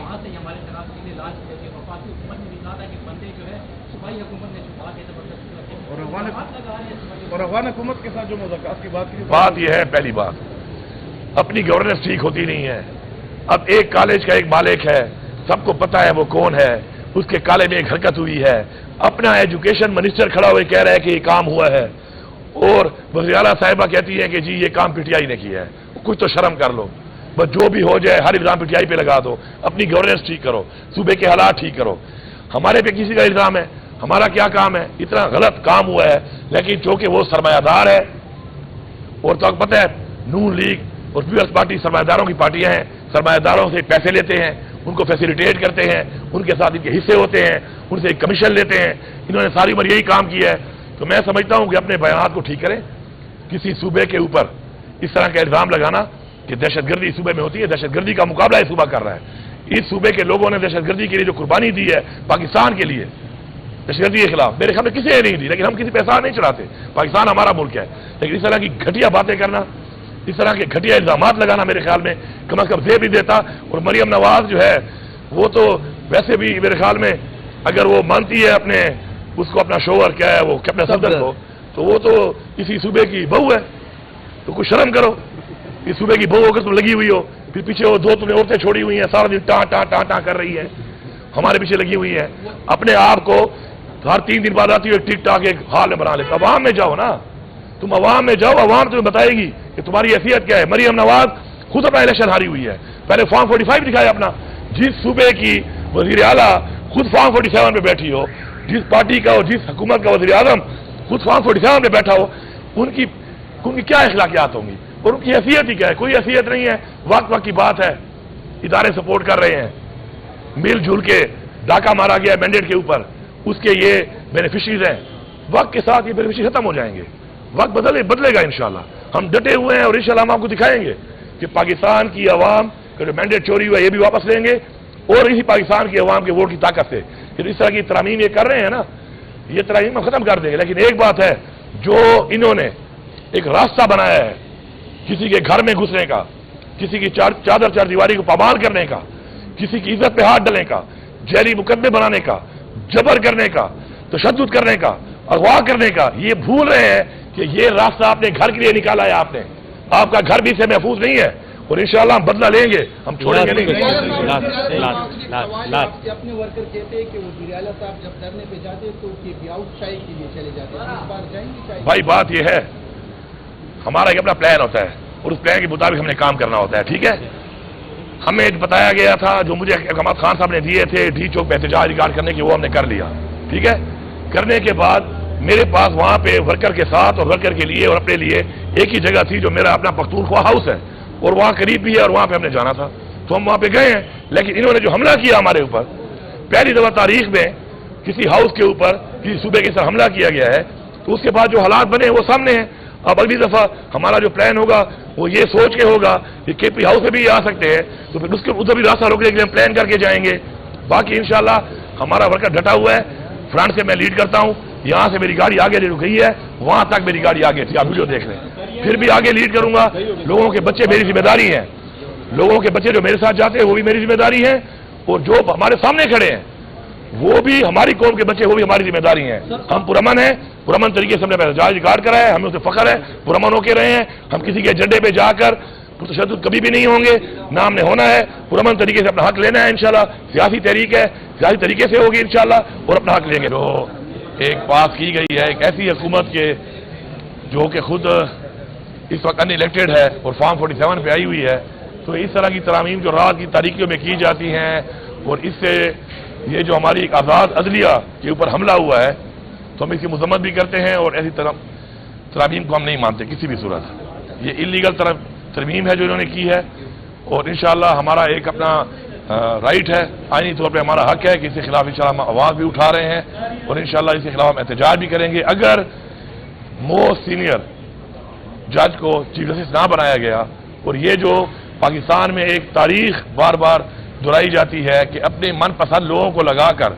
وہاں سے ہمارے خلاف سیدھے لال قلعے کے وفاقی حکومت نے بھی کہا تھا کہ بندے جو ہے صوبائی حکومت نے چھپا کے زبردستی رکھے اور افغان حکومت کے ساتھ جو مذاکرات کی بات یہ ہے، پہلی بات اپنی گورننس ٹھیک ہوتی نہیں ہے. اب ایک کالج کا ایک مالک ہے، سب کو پتا ہے وہ کون ہے، اس کے کالج میں ایک حرکت ہوئی ہے، اپنا ایجوکیشن منسٹر کھڑا ہوئے کہہ رہا ہے کہ یہ کام ہوا ہے، اور وزیر اعلیٰ صاحبہ کہتی ہے کہ جی یہ کام پی ٹی آئی نے کیا ہے. کچھ تو شرم کر لو، بس جو بھی ہو جائے ہر الزام پی ٹی آئی پہ لگا دو. اپنی گورننس ٹھیک کرو، صوبے کے حالات ٹھیک کرو. ہمارے پہ کسی کا الزام ہے؟ ہمارا کیا کام ہے؟ اتنا غلط کام ہوا ہے، لیکن چونکہ وہ سرمایہ دار ہے، اور تو پتہ ہے نون لیگ اور پیپلز پارٹی سرمایہ داروں کی پارٹیاں ہیں، سرمایہ داروں سے پیسے لیتے ہیں، ان کو فیسیلیٹیٹ کرتے ہیں، ان کے ساتھ ان کے حصے ہوتے ہیں، ان سے ایک کمیشن لیتے ہیں. انہوں نے ساری عمر یہی کام کیا ہے. تو میں سمجھتا ہوں کہ اپنے بیانات کو ٹھیک کریں. کسی صوبے کے اوپر اس طرح کا الزام لگانا کہ دہشت گردی صوبے میں ہوتی ہے، دہشت گردی کا مقابلہ یہ صوبہ کر رہا ہے. اس صوبے کے لوگوں نے دہشت گردی کے لیے جو قربانی دی ہے پاکستان کے لیے، دہشت گردی کے خلاف میرے خیال میں کسی نے نہیں دی، لیکن ہم کسی پیسہ نہیں چڑھاتے. پاکستان ہمارا ملک ہے، لیکن اس طرح کی گھٹیا باتیں کرنا، اس طرح کے گھٹیا الزامات لگانا میرے خیال میں کم از کم زیب نہیں دیتا. اور مریم نواز جو ہے وہ تو ویسے بھی میرے خیال میں اگر وہ مانتی ہے اپنے اس کو اپنا شوہر کیا ہے وہ اپنے صدر کو، تو وہ تو اسی صوبے کی بہو ہے. تو کچھ شرم کرو. اس صوبے کی بہو ہو کر تم لگی ہوئی ہو، پھر پیچھے وہ دو تمہیں عورتیں چھوڑی ہوئی ہیں، سارا دن ٹاں ٹاں ٹاں ٹاں کر رہی ہے، ہمارے پیچھے لگی ہوئی ہے. اپنے آپ کو ہر 3 دن بعد آتی ہوئی ٹک ٹاک ایک حال میں بنا لیتے. عوام میں جاؤ نا، تم عوام میں جاؤ، عوام تمہیں بتائے گی کہ تمہاری حیثیت کیا ہے. مریم نواز خود اپنا الیکشن ہاری ہوئی ہے، پہلے فارم 45 دکھایا اپنا. جس صوبے کی وزیر اعلیٰ خود فارم 47 پہ بیٹھی ہو، جس پارٹی کا اور جس حکومت کا وزیر اعظم خود فارم 47 پہ بیٹھا ہو، ان کی کیا اخلاقیات ہوں گی اور ان کی حیثیت ہی کیا ہے؟ کوئی حیثیت نہیں ہے. وقت کی بات ہے، ادارے سپورٹ کر رہے ہیں، مل جل کے ڈاکہ مارا گیا ہے مینڈیٹ کے اوپر، اس کے یہ بینیفیشریز ہیں. وقت کے ساتھ یہ بینیفیشری ختم ہو جائیں گے، وقت بدلے گا انشاءاللہ. ہم ڈٹے ہوئے ہیں اور انشاءاللہ ہم آپ کو دکھائیں گے کہ پاکستان کی عوام کا جو مینڈیٹ چوری ہوا ہے یہ بھی واپس لیں گے، اور اسی پاکستان کی عوام کے ووٹ کی طاقت سے. اس طرح کی ترامیم یہ کر رہے ہیں نا، یہ ترامیم ہم ختم کر دیں گے. لیکن ایک بات ہے، جو انہوں نے ایک راستہ بنایا ہے کسی کے گھر میں گھسنے کا، کسی کی چادر چار دیواری کو پامال کرنے کا، کسی کی عزت پہ ہاتھ ڈالنے کا، جعلی مقدمے بنانے کا، جبر کرنے کا، تشدد کرنے کا، اغوا کرنے کا، یہ بھول رہے ہیں کہ یہ راستہ اپنے گھر کے لیے نکالا ہے آپ نے. آپ کا گھر بھی سے محفوظ نہیں ہے، اور انشاءاللہ ہم بدلہ لیں گے، ہم چھوڑیں گے نہیں. اپنے ورکر کہتے ہیں کہ وزیر اعلیٰ صاحب جب دھرنے پہ جاتے ہیں تو آؤٹ چائے کے لیے چلے جاتے ہیں، اس بار جائیں گے؟ بھائی بات یہ ہے، ہمارا ایک اپنا پلان ہوتا ہے اور اس پلان کے مطابق ہم نے کام کرنا ہوتا ہے. ٹھیک ہے، ہمیں بتایا گیا تھا جو مجھے احمد خان صاحب نے دیے تھے ڈی چوک پہ احتجاج ریکارڈ کرنے کی، وہ ہم نے کر لیا. ٹھیک ہے، کرنے کے بعد میرے پاس وہاں پہ ورکر کے ساتھ اور ورکر کے لیے اور اپنے لیے ایک ہی جگہ تھی جو میرا اپنا پختونخوا ہاؤس ہے، اور وہاں قریب بھی ہے اور وہاں پہ ہم نے جانا تھا. تو ہم وہاں پہ گئے ہیں، لیکن انہوں نے جو حملہ کیا ہمارے اوپر، پہلی دفعہ تاریخ میں کسی ہاؤس کے اوپر کسی صوبے کے ساتھ حملہ کیا گیا ہے، تو اس کے بعد جو حالات بنے وہ سامنے ہیں. اب اگلی دفعہ ہمارا جو پلان ہوگا وہ یہ سوچ کے ہوگا کہ کے پی ہاؤس میں بھی آ سکتے ہیں، تو پھر اس کے ادھر بھی راستہ روکنے کے لیے ہم پلان کر کے جائیں گے. باقی انشاءاللہ ہمارا ورکر ڈٹا ہوا ہے، فرنٹ سے میں لیڈ کرتا ہوں، یہاں سے میری گاڑی آگے رک گئی ہے، وہاں تک میری گاڑی آگے تھی، آپ ویڈیو دیکھ لیں. پھر بھی آگے لیڈ کروں گا. لوگوں کے بچے میری ذمہ داری ہیں، لوگوں کے بچے جو میرے ساتھ جاتے ہیں وہ بھی میری ذمہ داری ہیں، اور جو ہمارے سامنے کھڑے ہیں وہ بھی ہماری قوم کے بچے، وہ بھی ہماری ذمہ داری ہیں. ہم پرامن ہیں، پرامن طریقے سے ہم نے احتجاج ریکارڈ کرا ہے، ہمیں اسے فخر ہے، پرامن ہو کے رہے ہیں. ہم کسی کے ایجنڈے پہ جا کر تشدد کبھی بھی نہیں ہوں گے، نہ ہم نے ہونا ہے. پرامن طریقے سے اپنا حق لینا ہے انشاءاللہ. سیاسی تحریک ہے، سیاسی طریقے سے ہوگی انشاءاللہ، اور اپنا حق لیں گے. جو ایک پاس کی گئی ہے ایک ایسی حکومت کے جو کہ خود اس وقت ان الیکٹڈ ہے اور فارم 47 پہ آئی ہوئی ہے، تو اس طرح کی ترامیم جو رات کی تاریکیوں میں کی جاتی ہیں، اور اس سے یہ جو ہماری ایک آزاد عدلیہ کے اوپر حملہ ہوا ہے، تو ہم اس کی مذمت بھی کرتے ہیں، اور ایسی ترامیم کو ہم نہیں مانتے کسی بھی صورت. یہ انلیگل ترمیم ہے جو انہوں نے کی ہے، اور انشاءاللہ ہمارا ایک اپنا رائٹ ہے، آئینی طور پہ ہمارا حق ہے کہ اس کے خلاف انشاءاللہ ہم آواز بھی اٹھا رہے ہیں، اور انشاءاللہ اس کے خلاف ہم احتجاج بھی کریں گے. اگر موسٹ سینئر جج کو چیف جسٹس نہ بنایا گیا، اور یہ جو پاکستان میں ایک تاریخ بار بار دہرائی جاتی ہے کہ اپنے من پسند لوگوں کو لگا کر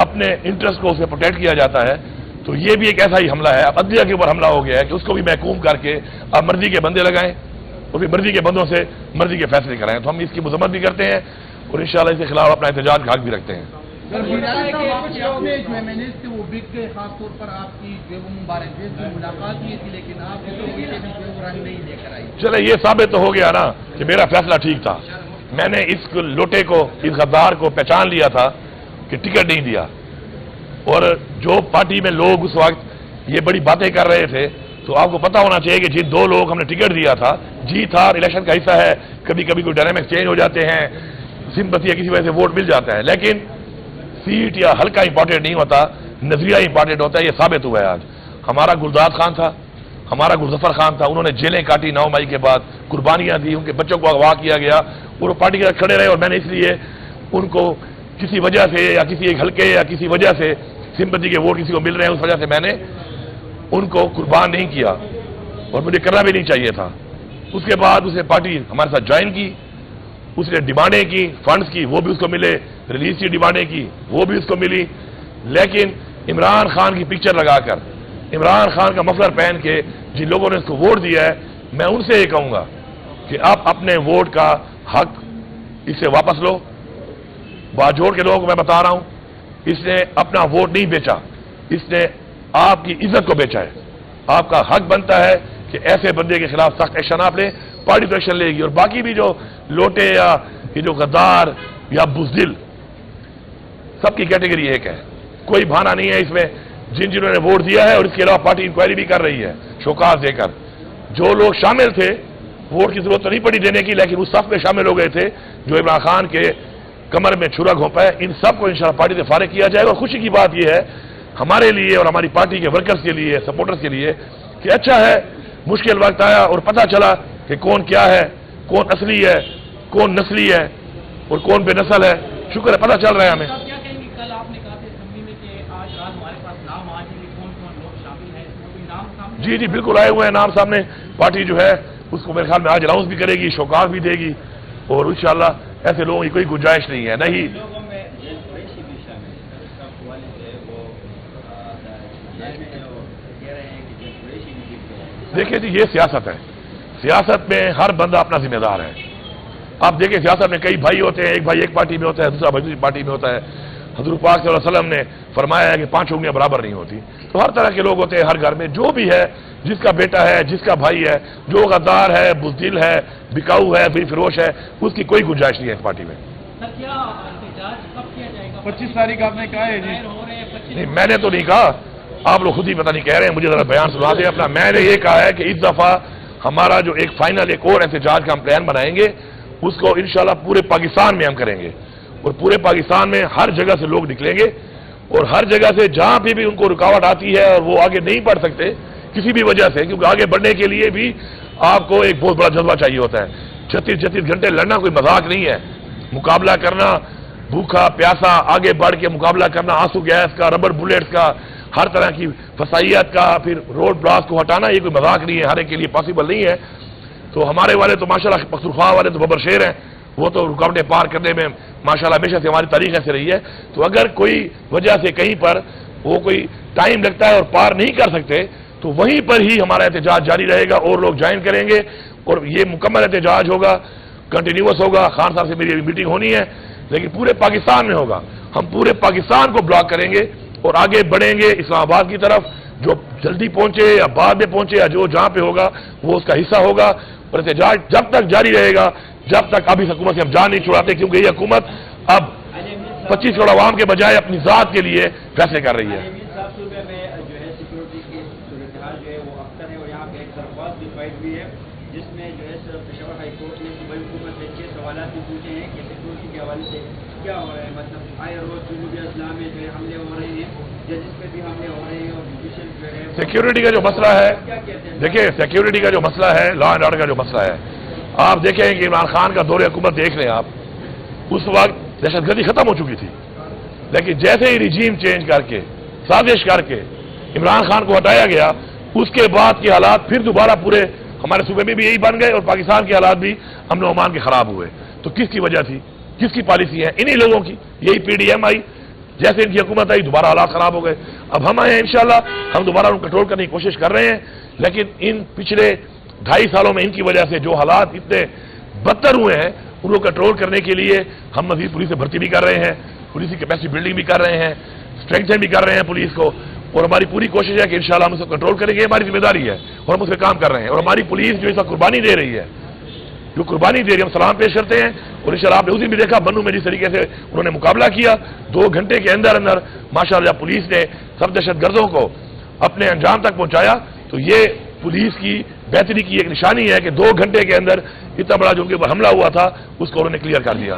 اپنے انٹرسٹ کو اسے پروٹیکٹ کیا جاتا ہے، تو یہ بھی ایک ایسا ہی حملہ ہے. اب عدلیہ کے اوپر حملہ ہو گیا ہے کہ اس کو بھی محکوم کر کے اب مرضی کے بندے لگائیں، اور پھر مرضی کے بندوں سے مرضی کے فیصلے کرائیں. تو ہم اس کی مذمت بھی کرتے ہیں، اور انشاءاللہ اس کے خلاف اپنا احتجاج کا حق بھی رکھتے ہیں. کچھ لوگ نے جو MNAs تھے وہ بک گئے، خاص طور پر آپ کی جو مبارک جیت کی ملاقات ہوئی تھی، لیکن آپ کو رنگ نہیں لے کر آئی. چلے یہ ثابت تو ہو گیا نا کہ میرا فیصلہ ٹھیک تھا. میں نے اس لوٹے کو، اس غدار کو پہچان لیا تھا کہ ٹکٹ نہیں دیا. اور جو پارٹی میں لوگ اس وقت یہ بڑی باتیں کر رہے تھے، تو آپ کو پتا ہونا چاہیے کہ جن دو لوگ ہم نے ٹکٹ دیا تھا، جی تھا الیکشن کا حصہ ہے، کبھی کبھی کوئی ڈائنامکس چینج ہو جاتے ہیں، سمپتی یا کسی وجہ سے ووٹ مل جاتا ہے، لیکن سیٹ یا حلقہ امپورٹنٹ نہیں ہوتا، نظریہ امپورٹنٹ ہوتا ہے. یہ ثابت ہوا ہے آج. ہمارا گلداد خان تھا، ہمارا گلظفر خان تھا، انہوں نے جیلیں کاٹی 9 مئی کے بعد، قربانیاں دی، ان کے بچوں کو اغوا کیا گیا اور وہ پارٹی کے ساتھ کھڑے رہے. اور میں نے اس لیے ان کو کسی وجہ سے یا کسی ایک حلقے یا کسی وجہ سے سمپتی کے ووٹ کسی کو مل رہے ہیں، اس وجہ سے میں نے ان کو قربان نہیں کیا اور مجھے کرنا بھی نہیں چاہیے تھا. اس کے بعد اس نے پارٹی ہمارے ساتھ جوائن کی، اس نے ڈیمانڈیں کی، فنڈز کی، وہ بھی اس کو ملے، ریلیز کی ڈیمانڈیں کی، وہ بھی اس کو ملی. لیکن عمران خان کی پکچر لگا کر، عمران خان کا مفلر پہن کے جن لوگوں نے اس کو ووٹ دیا ہے، میں ان سے یہ کہوں گا کہ آپ اپنے ووٹ کا حق اس سے واپس لو. باجوڑ کے لوگوں کو میں بتا رہا ہوں، اس نے اپنا ووٹ نہیں بیچا، اس نے آپ کی عزت کو بیچا ہے. آپ کا حق بنتا ہے کہ ایسے بندے کے خلاف سخت ایکشن آپ لیں. پارٹی تو ایکشن لے گی. اور باقی بھی جو لوٹے یا یہ جو غدار یا بزدل، سب کی کیٹیگری ایک ہے، کوئی بہانہ نہیں ہے اس میں. جنہوں نے ووٹ دیا ہے اور اس کے علاوہ پارٹی انکوائری بھی کر رہی ہے شوکاز دے کر. جو لوگ شامل تھے، ووٹ کی ضرورت تو نہیں پڑی دینے کی، لیکن اس صف میں شامل ہو گئے تھے جو عمران خان کے کمر میں چھرا گھونپا ہے. ان سب کو انشاءاللہ پارٹی سے فارغ کیا جائے گا. اور خوشی کی بات یہ ہے ہمارے لیے اور ہماری پارٹی کے ورکرز کے لیے، سپورٹرز کے لیے، کہ اچھا ہے مشکل وقت آیا اور پتہ چلا کہ کون کیا ہے، کون اصلی ہے، کون نسلی ہے اور کون بے نسل ہے. شکر ہے پتہ چل رہا ہے ہمیں. کیا کہیں گے؟ کل آپ نے کہا تھا اسمبلی میں کہ آج رات ہمارے پاس نام آ جائیں گے، کون کون لوگ شامل ہیں، کوئی نام سامنے؟ جی جی بالکل آئے ہوئے ہیں نام سامنے. پارٹی جو ہے اس کو میرے خیال میں آج اناؤنس بھی کرے گی، شوکاز بھی دے گی. اور انشاءاللہ ایسے لوگوں کی کوئی گنجائش نہیں ہے. نہیں دیکھیں جی، یہ سیاست ہے. سیاست میں ہر بندہ اپنا ذمہ دار ہے. آپ دیکھیں سیاست میں کئی بھائی ہوتے ہیں، ایک بھائی ایک پارٹی میں ہوتا ہے، دوسرا بھائی دوسری پارٹی میں ہوتا ہے. حضور پاک صلی اللہ علیہ وسلم نے فرمایا ہے کہ 5 انگلیاں برابر نہیں ہوتی. تو ہر طرح کے لوگ ہوتے ہیں ہر گھر میں. جو بھی ہے، جس کا بیٹا ہے، جس کا بھائی ہے، جو غدار ہے، بزدل ہے، بکاؤ ہے، بے فروش ہے، اس کی کوئی گنجائش نہیں ہے اس پارٹی میں. سر کیا احتجاج کب کیا جائے گا؟ 25 تاریخ آپ نے کہا ہے جی. ہو رہے ہیں 25 نہیں میں نے تو نہیں کہا، آپ لوگ خود ہی پتہ نہیں کہہ رہے ہیں. مجھے ذرا بیان سنا دیں اپنا. میں نے یہ کہا ہے کہ اس دفعہ ہمارا جو ایک فائنل ایک اور احتجاج کا ہم پلان بنائیں گے، اس کو انشاءاللہ پورے پاکستان میں ہم کریں گے. اور پورے پاکستان میں ہر جگہ سے لوگ نکلیں گے اور ہر جگہ سے جہاں پہ بھی ان کو رکاوٹ آتی ہے اور وہ آگے نہیں بڑھ سکتے کسی بھی وجہ سے، کیونکہ آگے بڑھنے کے لیے بھی آپ کو ایک بہت بڑا جذبہ چاہیے ہوتا ہے. 36 گھنٹے لڑنا کوئی مذاق نہیں ہے. مقابلہ کرنا، بھوکا پیاسا آگے بڑھ کے مقابلہ کرنا، آنسو گیس کا، ربر بلیٹس کا، ہر طرح کی فسائیت کا، پھر روڈ بلاک کو ہٹانا، یہ کوئی مذاق نہیں ہے، ہر ایک کے لیے پاسبل نہیں ہے. تو ہمارے والے تو ماشاءاللہ پختونخوا والے تو ببر شیر ہیں، وہ تو رکاوٹیں پار کرنے میں ماشاءاللہ ہمیشہ سے ہماری تاریخ ایسے رہی ہے. تو اگر کوئی وجہ سے کہیں پر وہ کوئی ٹائم لگتا ہے اور پار نہیں کر سکتے تو وہیں پر ہی ہمارا احتجاج جاری رہے گا اور لوگ جوائن کریں گے. اور یہ مکمل احتجاج ہوگا، کنٹینیوس ہوگا. خان صاحب سے میری میٹنگ ہونی ہے، لیکن پورے پاکستان میں ہوگا. ہم پورے پاکستان کو بلاک کریں گے اور آگے بڑھیں گے اسلام آباد کی طرف. جو جلدی پہنچے یا بعد میں پہنچے یا جو جہاں پہ ہوگا وہ اس کا حصہ ہوگا. اور احتجاج جب تک جاری رہے گا جب تک اب اس حکومت سے ہم جان نہیں چھڑاتے، کیونکہ یہ حکومت اب 25 کروڑ عوام کے بجائے اپنی ذات کے لیے فیصلے کر رہی ہے. صوبے میں جو ہے سیکورٹی کی صورتحال جو ہے وہ اختر ہے اور یہاں پہ ایک درخواست بھی فائل ہوئی ہے جس میں جو ہے پشاور ہائی کورٹ نے صوبائی حکومت سے 6 سوالات بھی پوچھے ہیں کہ سیکورٹی کے حوالے سے کیا ہو رہا ہے. مطلب آئے روز جنوبی اضلاع میں جو ہے حملے ہو رہے ہیں، ججز پہ بھی حملے ہو رہے ہیں اور جوڈیشل جو ہے سیکیورٹی کا جو مسئلہ ہے، دیکھیں سیکیورٹی کا جو مسئلہ ہے، لا اینڈ آرڈر کا جو مسئلہ ہے، آپ دیکھیں کہ عمران خان کا دور حکومت دیکھ لیں آپ، اس وقت دہشت گردی ختم ہو چکی تھی. لیکن جیسے ہی رجیم چینج کر کے سازش کر کے عمران خان کو ہٹایا گیا، اس کے بعد کے حالات پھر دوبارہ پورے ہمارے صوبے میں بھی یہی بن گئے اور پاکستان کے حالات بھی امن و امان کے خراب ہوئے. تو کس کی وجہ تھی؟ کس کی پالیسی ہے؟ انہی لوگوں کی. یہی PDM آئی، جیسے ان کی حکومت آئی دوبارہ حالات خراب ہو گئے. اب ہم آئے ہیں انشاءاللہ، ہم دوبارہ ان کو کنٹرول کرنے کی کوشش کر رہے ہیں. لیکن ان پچھلے 2.5 سالوں میں ان کی وجہ سے جو حالات اتنے بدتر ہوئے ہیں ان کو کنٹرول کرنے کے لیے ہم مزید پولیس سے بھرتی بھی کر رہے ہیں، پولیس کی کیپیسٹی بلڈنگ بھی کر رہے ہیں، اسٹرینگتھن بھی کر رہے ہیں پولیس کو، اور ہماری پوری کوشش ہے کہ انشاءاللہ ہم اس کو کنٹرول کریں گے، ہماری ذمہ داری ہے اور ہم اس پہ کام کر رہے ہیں. اور ہماری پولیس جو اس وقت قربانی دے رہی ہے، جو قربانی دے رہی ہے، ہم سلام پیش کرتے ہیں. اور انشاءاللہ آپ نے اس دن بھی دیکھا بنو میں جس طریقے سے انہوں نے مقابلہ کیا 2 گھنٹے کے اندر اندر ماشاءاللہ پولیس نے سب دہشت گردوں کو اپنے انجام تک پہنچایا. تو یہ پولیس کی بہتری کی ایک نشانی ہے کہ 2 گھنٹے کے اندر اتنا بڑا جو کہ حملہ ہوا تھا اس کو انہوں نے کلیئر کر دیا.